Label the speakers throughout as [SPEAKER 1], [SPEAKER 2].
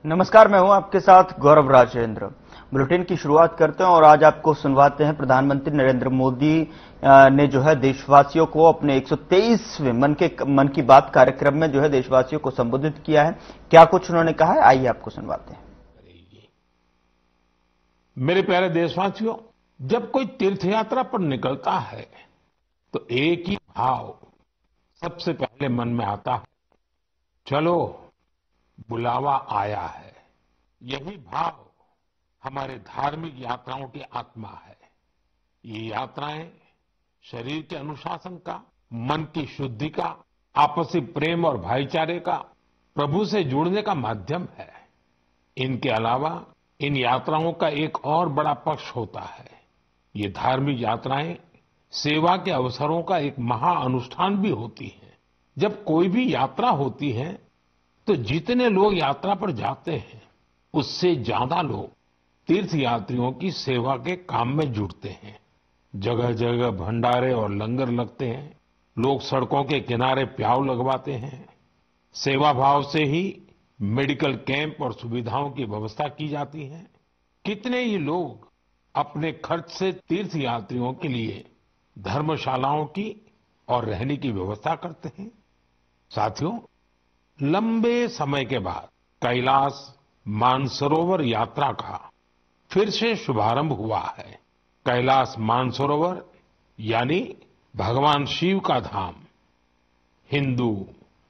[SPEAKER 1] नमस्कार, मैं हूं आपके साथ गौरव राजेंद्र। बुलेटिन की शुरुआत करते हैं और आज आपको सुनवाते हैं प्रधानमंत्री नरेंद्र मोदी ने जो है देशवासियों को अपने 123वें मन की बात कार्यक्रम में जो है देशवासियों को संबोधित किया है। क्या कुछ उन्होंने कहा है, आइए आपको सुनवाते हैं।
[SPEAKER 2] मेरे प्यारे देशवासियों, जब कोई तीर्थ यात्रा पर निकलता है तो एक ही भाव सबसे पहले मन में आता है, चलो बुलावा आया है। यही भाव हमारे धार्मिक यात्राओं की आत्मा है। ये यात्राएं शरीर के अनुशासन का, मन की शुद्धि का, आपसी प्रेम और भाईचारे का, प्रभु से जुड़ने का माध्यम है। इनके अलावा इन यात्राओं का एक और बड़ा पक्ष होता है। ये धार्मिक यात्राएं सेवा के अवसरों का एक महाअनुष्ठान भी होती हैं। जब कोई भी यात्रा होती है तो जितने लोग यात्रा पर जाते हैं उससे ज्यादा लोग तीर्थ यात्रियों की सेवा के काम में जुटते हैं। जगह जगह भंडारे और लंगर लगते हैं। लोग सड़कों के किनारे प्याऊ लगवाते हैं। सेवा भाव से ही मेडिकल कैंप और सुविधाओं की व्यवस्था की जाती है। कितने ही लोग अपने खर्च से तीर्थ यात्रियों के लिए धर्मशालाओं की और रहने की व्यवस्था करते हैं। साथियों, लंबे समय के बाद कैलाश मानसरोवर यात्रा का फिर से शुभारंभ हुआ है। कैलाश मानसरोवर यानी भगवान शिव का धाम। हिंदू,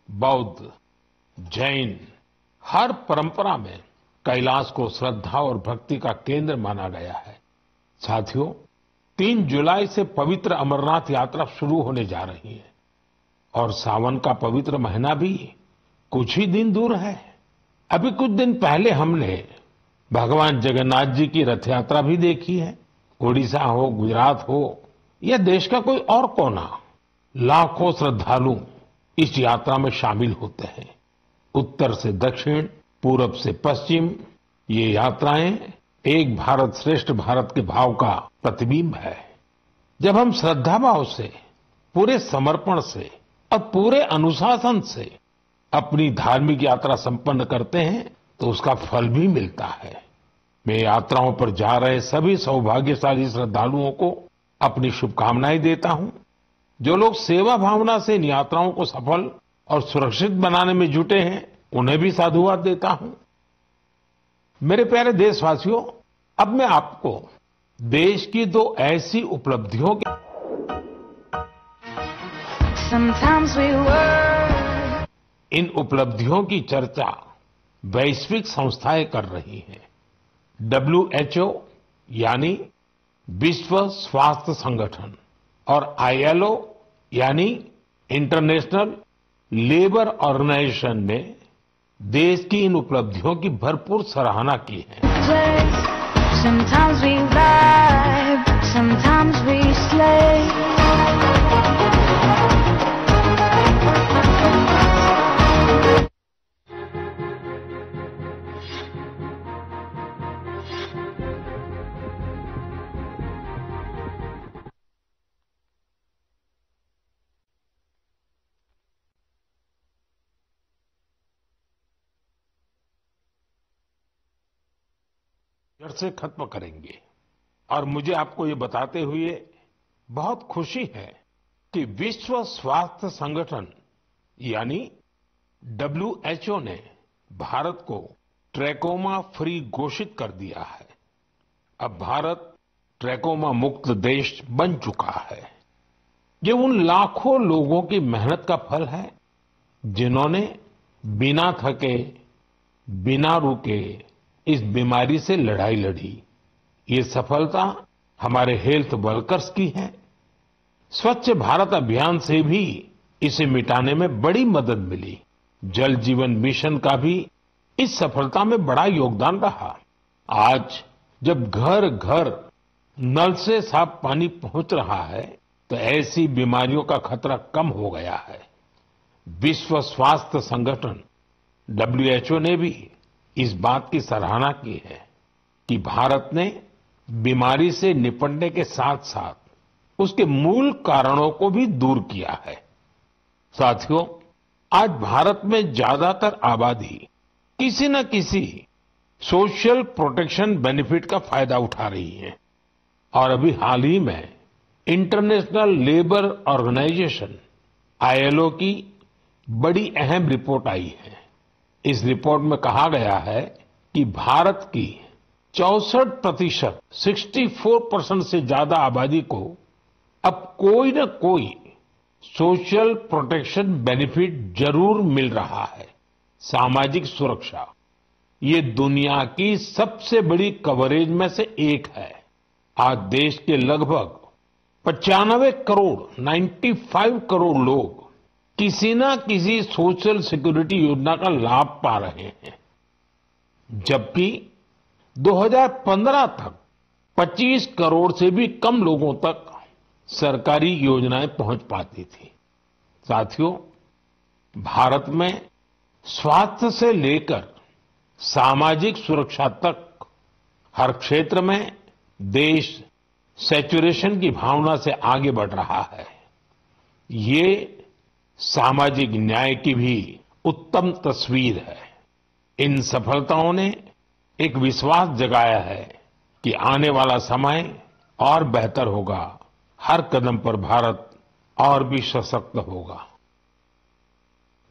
[SPEAKER 2] बौद्ध, जैन हर परंपरा में कैलाश को श्रद्धा और भक्ति का केंद्र माना गया है। साथियों, 3 जुलाई से पवित्र अमरनाथ यात्रा शुरू होने जा रही है और सावन का पवित्र महीना भी कुछ ही दिन दूर है। अभी कुछ दिन पहले हमने भगवान जगन्नाथ जी की रथ यात्रा भी देखी है। ओडिशा हो, गुजरात हो या देश का कोई और कोना, लाखों श्रद्धालु इस यात्रा में शामिल होते हैं। उत्तर से दक्षिण, पूरब से पश्चिम, ये यात्राएं एक भारत श्रेष्ठ भारत के भाव का प्रतिबिंब है। जब हम श्रद्धा भाव से, पूरे समर्पण से और पूरे अनुशासन से अपनी धार्मिक यात्रा संपन्न करते हैं तो उसका फल भी मिलता है। मैं यात्राओं पर जा रहे सभी सौभाग्यशाली श्रद्धालुओं को अपनी शुभकामनाएं देता हूं। जो लोग सेवा भावना से इन यात्राओं को सफल और सुरक्षित बनाने में जुटे हैं, उन्हें भी साधुवाद देता हूं। मेरे प्यारे देशवासियों, अब मैं आपको देश की 2 ऐसी उपलब्धियों की इन उपलब्धियों की चर्चा वैश्विक संस्थाएं कर रही हैं। WHO यानी विश्व स्वास्थ्य संगठन और ILO यानी इंटरनेशनल लेबर ऑर्गेनाइजेशन ने देश की इन उपलब्धियों की भरपूर सराहना की है। Sometimes we vibe, sometimes we slay. जड़ से खत्म करेंगे। और मुझे आपको ये बताते हुए बहुत खुशी है कि विश्व स्वास्थ्य संगठन यानी WHO ने भारत को ट्रैकोमा फ्री घोषित कर दिया है। अब भारत ट्रैकोमा मुक्त देश बन चुका है। ये उन लाखों लोगों की मेहनत का फल है जिन्होंने बिना थके, बिना रुके इस बीमारी से लड़ाई लड़ी। ये सफलता हमारे हेल्थ वर्कर्स की है। स्वच्छ भारत अभियान से भी इसे मिटाने में बड़ी मदद मिली। जल जीवन मिशन का भी इस सफलता में बड़ा योगदान रहा। आज जब घर घर नल से साफ पानी पहुंच रहा है तो ऐसी बीमारियों का खतरा कम हो गया है। विश्व स्वास्थ्य संगठन WHO ने भी इस बात की सराहना की है कि भारत ने बीमारी से निपटने के साथ साथ उसके मूल कारणों को भी दूर किया है। साथियों, आज भारत में ज्यादातर आबादी किसी न किसी सोशल प्रोटेक्शन बेनिफिट का फायदा उठा रही हैं। और अभी हाल ही में इंटरनेशनल लेबर ऑर्गेनाइजेशन ILO की बड़ी अहम रिपोर्ट आई है। इस रिपोर्ट में कहा गया है कि भारत की 64%, 64% से ज्यादा आबादी को अब कोई न कोई सोशल प्रोटेक्शन बेनिफिट जरूर मिल रहा है। सामाजिक सुरक्षा ये दुनिया की सबसे बड़ी कवरेज में से एक है। आज देश के लगभग 95 करोड़ 95 करोड़ लोग किसी न किसी सोशल सिक्योरिटी योजना का लाभ पा रहे हैं, जबकि 2015 तक 25 करोड़ से भी कम लोगों तक सरकारी योजनाएं पहुंच पाती थी। साथियों, भारत में स्वास्थ्य से लेकर सामाजिक सुरक्षा तक हर क्षेत्र में देश सैचुरेशन की भावना से आगे बढ़ रहा है। ये सामाजिक न्याय की भी उत्तम तस्वीर है। इन सफलताओं ने एक विश्वास जगाया है कि आने वाला समय और बेहतर होगा। हर कदम पर भारत और भी सशक्त होगा।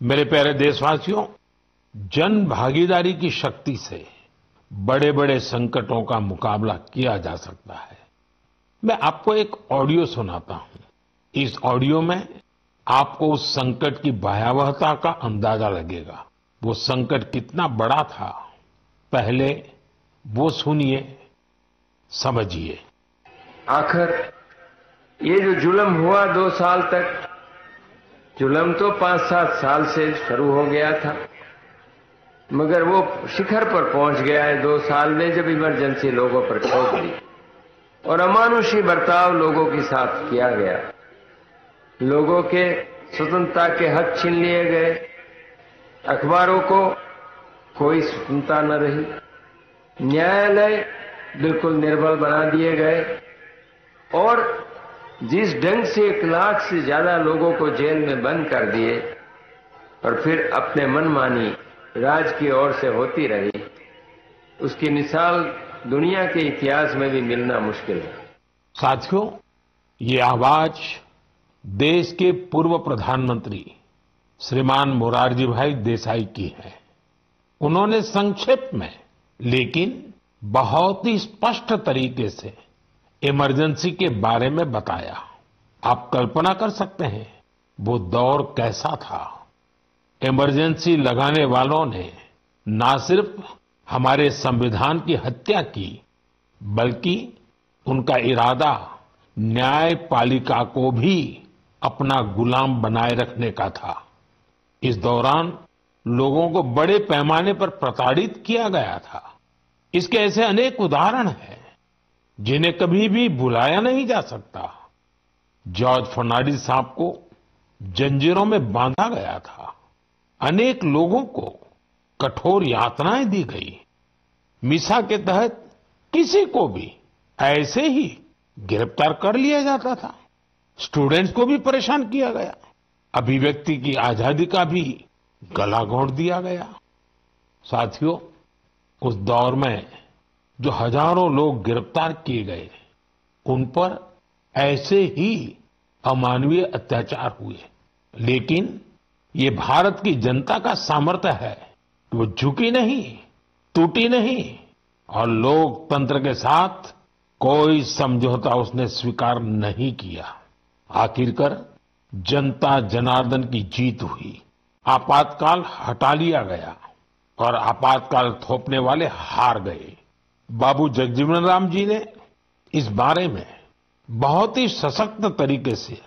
[SPEAKER 2] मेरे प्यारे देशवासियों, जन भागीदारी की शक्ति से बड़े बड़े संकटों का मुकाबला किया जा सकता है। मैं आपको एक ऑडियो सुनाता हूं। इस ऑडियो में आपको उस संकट की भयावहता का अंदाजा लगेगा। वो संकट कितना बड़ा था, पहले वो सुनिए, समझिए।
[SPEAKER 3] आखिर ये जो जुल्म हुआ 2 साल तक, जुल्म तो 5-7 साल से शुरू हो गया था, मगर वो शिखर पर पहुंच गया है 2 साल में, जब इमरजेंसी लोगों पर ठोक दी और अमानुषी बर्ताव लोगों के साथ किया गया। लोगों के स्वतंत्रता के हक छीन लिए गए, अखबारों को कोई स्वतंत्रता न रही, न्यायालय बिल्कुल निर्बल बना दिए गए और जिस ढंग से 1 लाख से ज्यादा लोगों को जेल में बंद कर दिए और फिर अपने मनमानी राज की ओर से होती रही, उसकी मिसाल दुनिया के इतिहास में भी मिलना मुश्किल है।
[SPEAKER 2] साथियों, ये आवाज देश के पूर्व प्रधानमंत्री श्रीमान मोरारजी भाई देसाई की है। उन्होंने संक्षेप में लेकिन बहुत ही स्पष्ट तरीके से इमरजेंसी के बारे में बताया। आप कल्पना कर सकते हैं वो दौर कैसा था। इमरजेंसी लगाने वालों ने ना सिर्फ हमारे संविधान की हत्या की, बल्कि उनका इरादा न्यायपालिका को भी अपना गुलाम बनाए रखने का था। इस दौरान लोगों को बड़े पैमाने पर प्रताड़ित किया गया था। इसके ऐसे अनेक उदाहरण हैं जिन्हें कभी भी भुलाया नहीं जा सकता। जॉर्ज फर्नांडिस साहब को जंजीरों में बांधा गया था। अनेक लोगों को कठोर यातनाएं दी गई। मिसा के तहत किसी को भी ऐसे ही गिरफ्तार कर लिया जाता था। स्टूडेंट्स को भी परेशान किया गया। अभिव्यक्ति की आजादी का भी गला घोंट दिया गया। साथियों, उस दौर में जो हजारों लोग गिरफ्तार किए गए, उन पर ऐसे ही अमानवीय अत्याचार हुए। लेकिन ये भारत की जनता का सामर्थ्य है कि वो झुकी नहीं, टूटी नहीं और लोकतंत्र के साथ कोई समझौता उसने स्वीकार नहीं किया। आखिरकार जनता जनार्दन की जीत हुई। आपातकाल हटा लिया गया और आपातकाल थोपने वाले हार गए। बाबू जगजीवन राम जी ने इस बारे में बहुत ही सशक्त तरीके से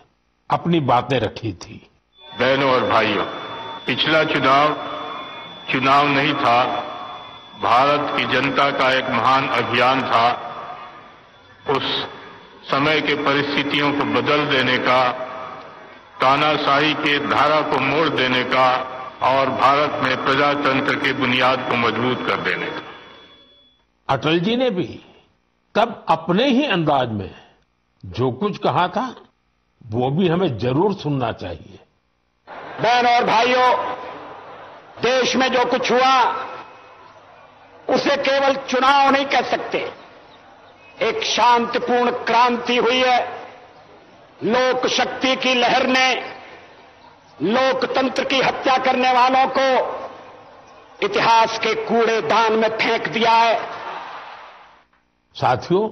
[SPEAKER 2] अपनी बातें रखी थी।
[SPEAKER 4] बहनों और भाइयों, पिछला चुनाव नहीं था, भारत की जनता का एक महान अभियान था। उस समय के परिस्थितियों को बदल देने का, तानाशाही के धारा को मोड़ देने का और भारत में प्रजातंत्र की बुनियाद को मजबूत कर देने का।
[SPEAKER 2] अटल जी ने भी तब अपने ही अंदाज में जो कुछ कहा था, वो भी हमें जरूर सुनना चाहिए।
[SPEAKER 5] बहनों और भाइयों, देश में जो कुछ हुआ उसे केवल चुनाव नहीं कह सकते। एक शांतिपूर्ण क्रांति हुई है। लोक शक्ति की लहर ने लोकतंत्र की हत्या करने वालों को इतिहास के कूड़ेदान में फेंक दिया है।
[SPEAKER 2] साथियों,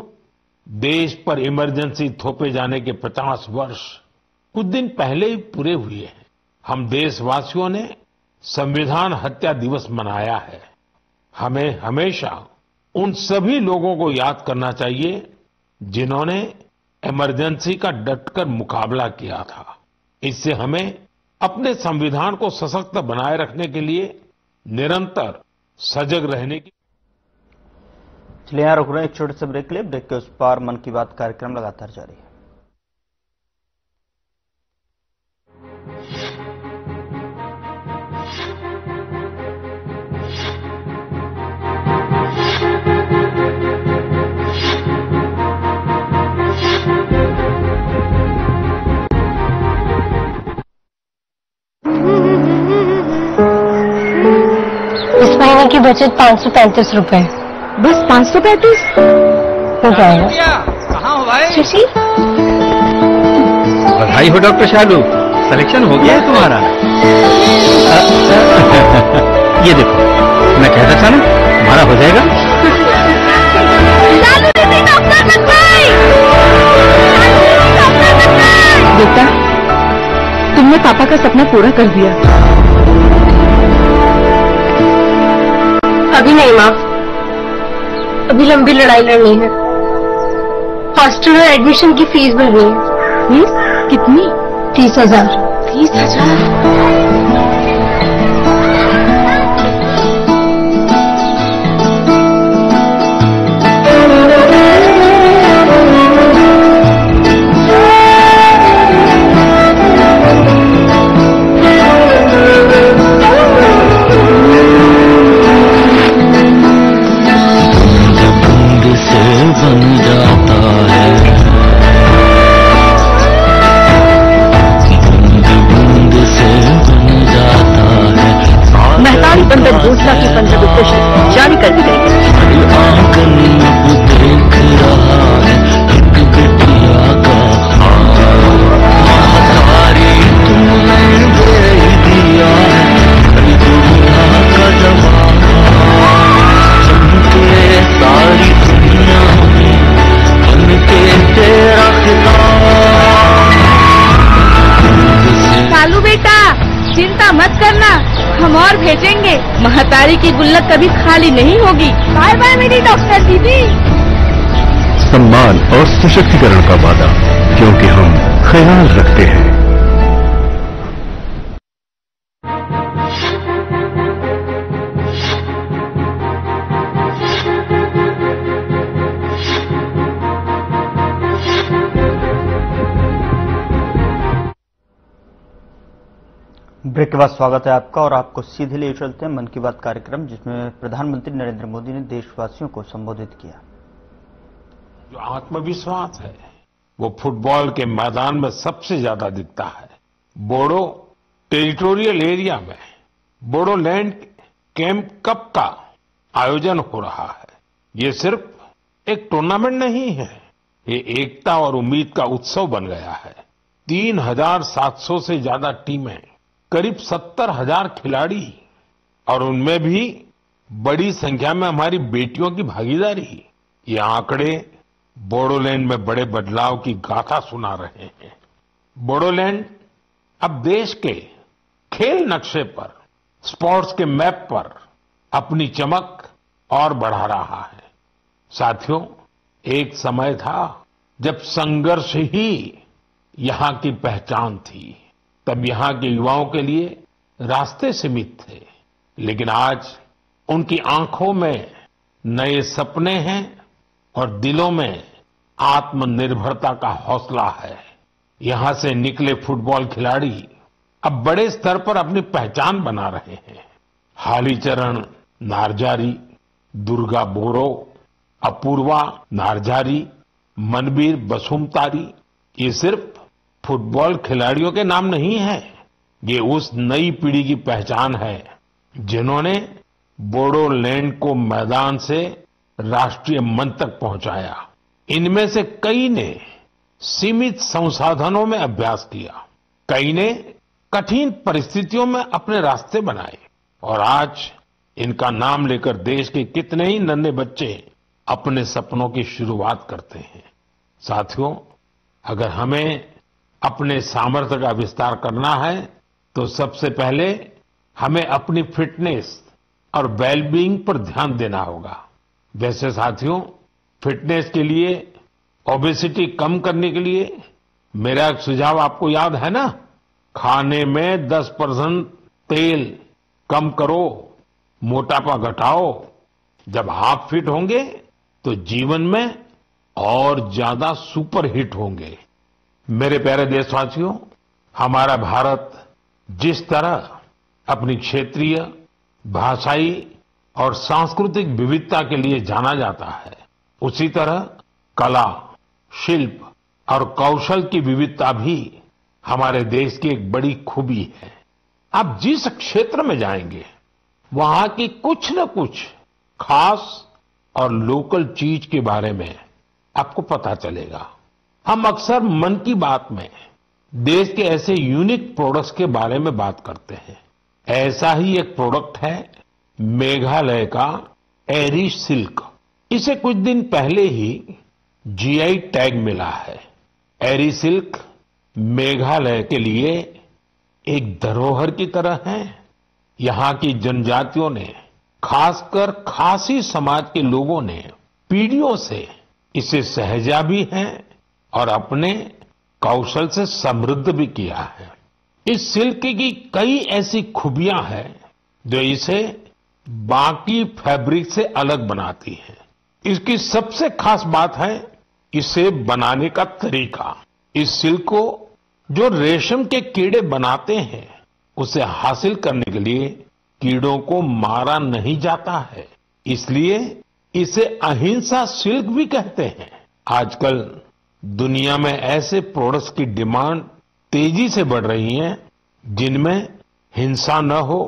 [SPEAKER 2] देश पर इमरजेंसी थोपे जाने के 50 वर्ष कुछ दिन पहले ही पूरे हुए हैं। हम देशवासियों ने संविधान हत्या दिवस मनाया है। हमें हमेशा उन सभी लोगों को याद करना चाहिए जिन्होंने इमरजेंसी का डटकर मुकाबला किया था। इससे हमें अपने संविधान को सशक्त बनाए रखने के लिए निरंतर सजग रहने की।
[SPEAKER 1] चलिए यहां रुक रहे हैं एक छोटे से ब्रेक के लिए। ब्रेक के उस पार मन की बात कार्यक्रम लगातार जारी है।
[SPEAKER 6] इस महीने की बचत 535 रुपए। बस 535 हो जाएगा।
[SPEAKER 7] कहाँ हो भाई?
[SPEAKER 6] शशि,
[SPEAKER 7] बधाई हो डॉक्टर शालू, सिलेक्शन हो गया है तुम्हारा। ये देखो, मैं कहता था ना तुम्हारा हो जाएगा।
[SPEAKER 6] बेटा, तुमने पापा का सपना पूरा कर दिया। अभी नहीं माँ, अभी लंबी लड़ाई लड़नी है। हॉस्टल में एडमिशन की फीस भरनी है। फीस कितनी? 30,000। 30,000?
[SPEAKER 8] घोषणा की 15 वित्त जारी कर दी गई
[SPEAKER 6] सालू बेटा, चिंता मत करना, हम और भेजेंगे। महतारी की गुल्लक कभी खाली नहीं होगी। बाय बाय मेरी डॉक्टर दीदी।
[SPEAKER 9] सम्मान और सशक्तिकरण का वादा, क्योंकि हम ख्याल रखते हैं।
[SPEAKER 1] ब्रेक के बाद स्वागत है आपका और आपको सीधे ले चलते हैं मन की बात कार्यक्रम, जिसमें प्रधानमंत्री नरेंद्र मोदी ने देशवासियों को संबोधित किया।
[SPEAKER 2] जो आत्मविश्वास है वो फुटबॉल के मैदान में सबसे ज्यादा दिखता है। बोडो टेरिटोरियल एरिया में बोडोलैंड कैंप कप का आयोजन हो रहा है। ये सिर्फ एक टूर्नामेंट नहीं है, ये एकता और उम्मीद का उत्सव बन गया है। 3,700 से ज्यादा टीमें, करीब 70,000 खिलाड़ी और उनमें भी बड़ी संख्या में हमारी बेटियों की भागीदारी। ये आंकड़े बोडोलैंड में बड़े बदलाव की गाथा सुना रहे हैं। बोडोलैंड अब देश के खेल नक्शे पर, स्पोर्ट्स के मैप पर अपनी चमक और बढ़ा रहा है। साथियों, एक समय था जब संघर्ष ही यहां की पहचान थी। तब यहां के युवाओं के लिए रास्ते सीमित थे, लेकिन आज उनकी आंखों में नए सपने हैं और दिलों में आत्मनिर्भरता का हौसला है। यहां से निकले फुटबॉल खिलाड़ी अब बड़े स्तर पर अपनी पहचान बना रहे हैं। हालीचरण नारजारी, दुर्गा बोरो, अपूर्वा नारजारी, मनबीर बसुमतारी, ये सिर्फ फुटबॉल खिलाड़ियों के नाम नहीं है, ये उस नई पीढ़ी की पहचान है जिन्होंने बोडोलैंड को मैदान से राष्ट्रीय मंच तक पहुंचाया। इनमें से कई ने सीमित संसाधनों में अभ्यास किया, कई ने कठिन परिस्थितियों में अपने रास्ते बनाए और आज इनका नाम लेकर देश के कितने ही नन्हे बच्चे अपने सपनों की शुरुआत करते हैं। साथियों, अगर हमें अपने सामर्थ्य का विस्तार करना है तो सबसे पहले हमें अपनी फिटनेस और वेलबीइंग पर ध्यान देना होगा। वैसे साथियों, फिटनेस के लिए, ओबेसिटी कम करने के लिए मेरा एक सुझाव आपको याद है ना? खाने में 10% तेल कम करो, मोटापा घटाओ। जब आप फिट होंगे तो जीवन में और ज्यादा सुपर हिट होंगे। मेरे प्यारे देशवासियों, हमारा भारत जिस तरह अपनी क्षेत्रीय, भाषाई और सांस्कृतिक विविधता के लिए जाना जाता है, उसी तरह कला, शिल्प और कौशल की विविधता भी हमारे देश की एक बड़ी खूबी है। आप जिस क्षेत्र में जाएंगे वहां की कुछ न कुछ खास और लोकल चीज के बारे में आपको पता चलेगा। हम अक्सर मन की बात में देश के ऐसे यूनिक प्रोडक्ट्स के बारे में बात करते हैं। ऐसा ही एक प्रोडक्ट है मेघालय का एरी सिल्क। इसे कुछ दिन पहले ही जीआई टैग मिला है। एरी सिल्क मेघालय के लिए एक धरोहर की तरह है। यहां की जनजातियों ने, खासकर खासी समाज के लोगों ने पीढ़ियों से इसे सहेजा भी है और अपने कौशल से समृद्ध भी किया है। इस सिल्क की कई ऐसी खूबियां हैं जो इसे बाकी फैब्रिक से अलग बनाती है। इसकी सबसे खास बात है इसे बनाने का तरीका। इस सिल्क को जो रेशम के कीड़े बनाते हैं, उसे हासिल करने के लिए कीड़ों को मारा नहीं जाता है, इसलिए इसे अहिंसा सिल्क भी कहते हैं। आजकल दुनिया में ऐसे प्रोडक्ट्स की डिमांड तेजी से बढ़ रही है जिनमें हिंसा न हो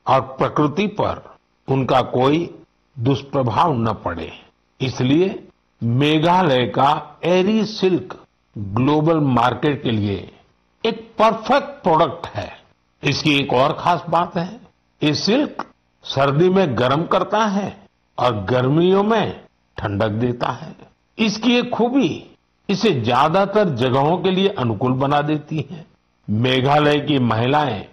[SPEAKER 2] और प्रकृति पर उनका कोई दुष्प्रभाव न पड़े। इसलिए मेघालय का एरी सिल्क ग्लोबल मार्केट के लिए एक परफेक्ट प्रोडक्ट है। इसकी एक और खास बात है, ये सिल्क सर्दी में गर्म करता है और गर्मियों में ठंडक देता है। इसकी एक खूबी इसे ज्यादातर जगहों के लिए अनुकूल बना देती है। मेघालय की महिलाएं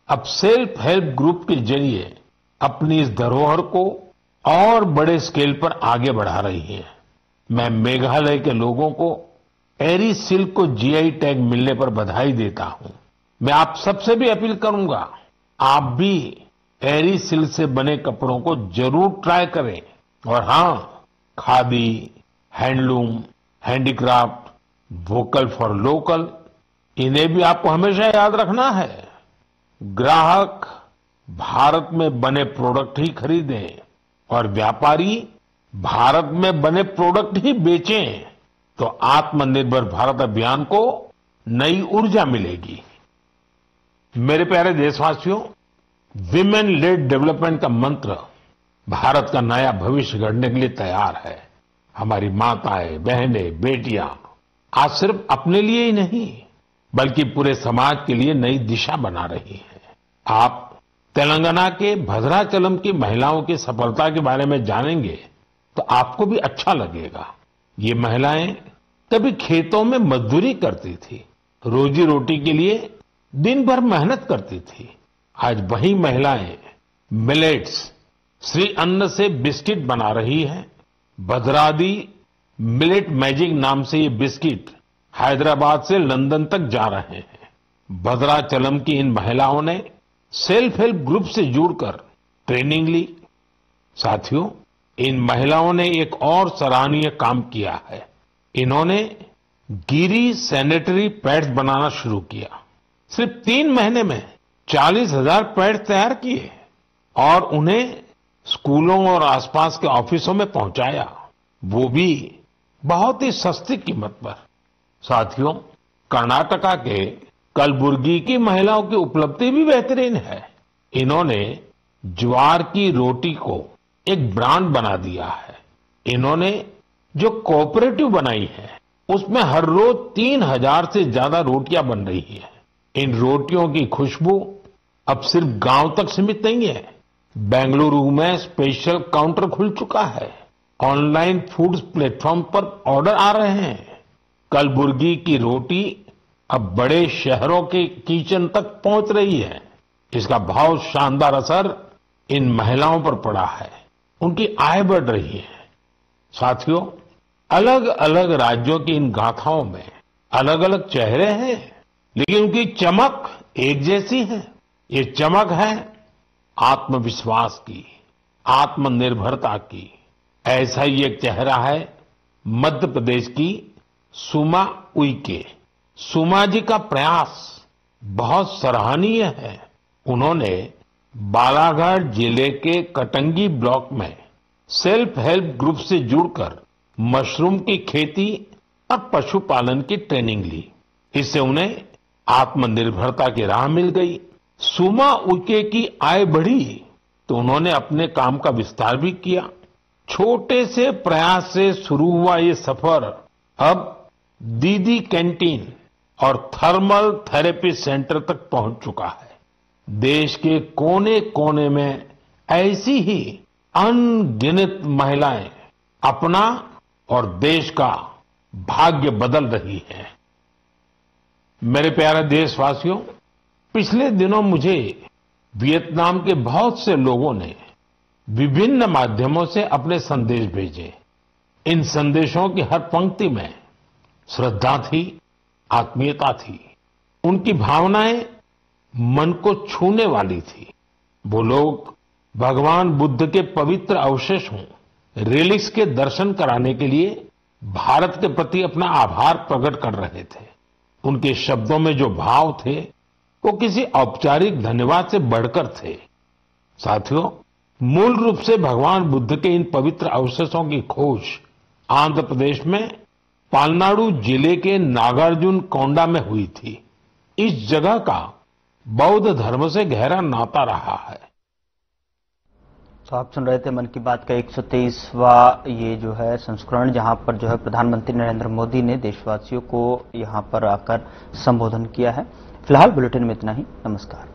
[SPEAKER 2] अब सेल्फ हेल्प ग्रुप के जरिए अपनी इस धरोहर को और बड़े स्केल पर आगे बढ़ा रही हैं। मैं मेघालय के लोगों को एरी सिल्क को जीआई टैग मिलने पर बधाई देता हूं। मैं आप सबसे भी अपील करूंगा, आप भी एरी सिल्क से बने कपड़ों को जरूर ट्राई करें। और हां, khadi, handloom, handicraft, vocal for local, इन्हें भी आपको हमेशा याद रखना है। ग्राहक भारत में बने प्रोडक्ट ही खरीदें और व्यापारी भारत में बने प्रोडक्ट ही बेचें, तो आत्मनिर्भर भारत अभियान को नई ऊर्जा मिलेगी। मेरे प्यारे देशवासियों, विमेन लेड डेवलपमेंट का मंत्र भारत का नया भविष्य गढ़ने के लिए तैयार है। हमारी माताएं, बहनें, बेटियां आज सिर्फ अपने लिए ही नहीं बल्कि पूरे समाज के लिए नई दिशा बना रही हैं। आप तेलंगाना के भद्राचलम की महिलाओं की सफलता के बारे में जानेंगे तो आपको भी अच्छा लगेगा। ये महिलाएं कभी खेतों में मजदूरी करती थी, रोजी रोटी के लिए दिन भर मेहनत करती थी। आज वही महिलाएं मिलेट्स, श्री अन्न से बिस्किट बना रही है। भद्रादी मिलेट मैजिक नाम से ये बिस्किट हैदराबाद से लंदन तक जा रहे हैं। भद्राचलम की इन महिलाओं ने सेल्फ हेल्प ग्रुप से जुड़कर ट्रेनिंग ली। साथियों, इन महिलाओं ने एक और सराहनीय काम किया है। इन्होंने गिरी सैनिटरी पैड्स बनाना शुरू किया। सिर्फ 3 महीने में 40,000 पैड्स तैयार किए और उन्हें स्कूलों और आसपास के ऑफिसों में पहुंचाया, वो भी बहुत ही सस्ती कीमत पर। साथियों, कर्नाटका के कलबुर्गी की महिलाओं की उपलब्धि भी बेहतरीन है। इन्होंने ज्वार की रोटी को एक ब्रांड बना दिया है। इन्होंने जो कोऑपरेटिव बनाई है उसमें हर रोज 3000 से ज्यादा रोटियां बन रही है। इन रोटियों की खुशबू अब सिर्फ गांव तक सीमित नहीं है। बेंगलुरु में स्पेशल काउंटर खुल चुका है। ऑनलाइन फूड प्लेटफॉर्म पर ऑर्डर आ रहे हैं। कलबुर्गी की रोटी अब बड़े शहरों के किचन तक पहुंच रही है। इसका बहुत शानदार असर इन महिलाओं पर पड़ा है। उनकी आय बढ़ रही है। साथियों, अलग अलग राज्यों की इन गाथाओं में अलग अलग चेहरे हैं, लेकिन उनकी चमक एक जैसी है। ये चमक है आत्मविश्वास की, आत्मनिर्भरता की। ऐसा ही एक चेहरा है मध्य प्रदेश की सुमा उइके। सुमा जी का प्रयास बहुत सराहनीय है। उन्होंने बालाघाट जिले के कटंगी ब्लॉक में सेल्फ हेल्प ग्रुप से जुड़कर मशरूम की खेती और पशुपालन की ट्रेनिंग ली। इससे उन्हें आत्मनिर्भरता की राह मिल गई। सुमा उइके की आय बढ़ी तो उन्होंने अपने काम का विस्तार भी किया। छोटे से प्रयास से शुरू हुआ ये सफर अब दीदी कैंटीन और थर्मल थेरेपी सेंटर तक पहुंच चुका है। देश के कोने कोने में ऐसी ही अनगिनत महिलाएं अपना और देश का भाग्य बदल रही हैं। मेरे प्यारे देशवासियों, पिछले दिनों मुझे वियतनाम के बहुत से लोगों ने विभिन्न माध्यमों से अपने संदेश भेजे। इन संदेशों की हर पंक्ति में श्रद्धा थी, आत्मीयता थी। उनकी भावनाएं मन को छूने वाली थी। वो लोग भगवान बुद्ध के पवित्र अवशेषों, रिलिक्स के दर्शन कराने के लिए भारत के प्रति अपना आभार प्रकट कर रहे थे। उनके शब्दों में जो भाव थे वो किसी औपचारिक धन्यवाद से बढ़कर थे। साथियों, मूल रूप से भगवान बुद्ध के इन पवित्र अवशेषों की खोज आंध्र प्रदेश में पालनाडु जिले के नागार्जुन कोंडा में हुई थी। इस जगह का बौद्ध धर्म से गहरा नाता रहा है।
[SPEAKER 1] तो आप सुन रहे थे मन की बात का 123वां ये जो है संस्करण, जहां पर जो है प्रधानमंत्री नरेंद्र मोदी ने देशवासियों को यहां पर आकर संबोधन किया है। फिलहाल बुलेटिन में इतना ही। नमस्कार।